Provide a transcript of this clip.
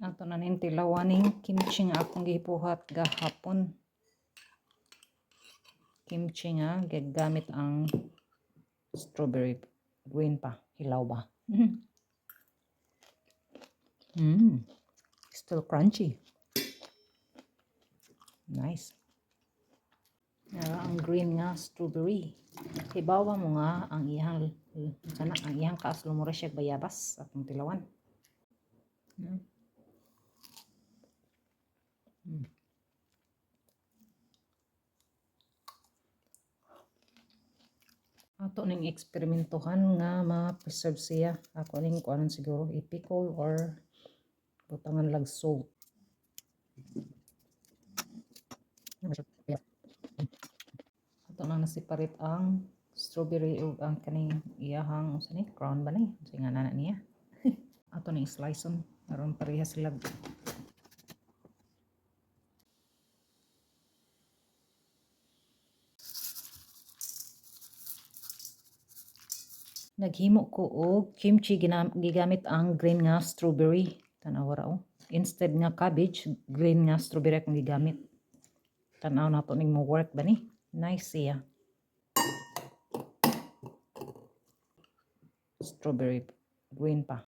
Ato na ning tilawaning kimchi nga akong gibuhat gahapon. Kimchi nga gagamit ang strawberry green pa, hilaw ba. Still crunchy. Nice. Ang green nga strawberry. Hibawa mo nga ang iyang kaas lumura siya bayabas atong tilawan. Ato ning eksperimentohan nga ma-preserve siya. Ako ning kuanon siguro i-pickle or butangan lag salt. Ato nang na-separate ang strawberry ug ang kaning iyahang unsa ni crown ba ni? Unsa nga nana niya? Ato ning slice on aron pareha sila. Naghimo ko og kimchi gigamit ang green nga strawberry. Tanaw ra oh. Instead nga cabbage, green nga strawberry akong gigamit. Tanaw na to ning mo work ba ni? Nice siya. Strawberry green pa.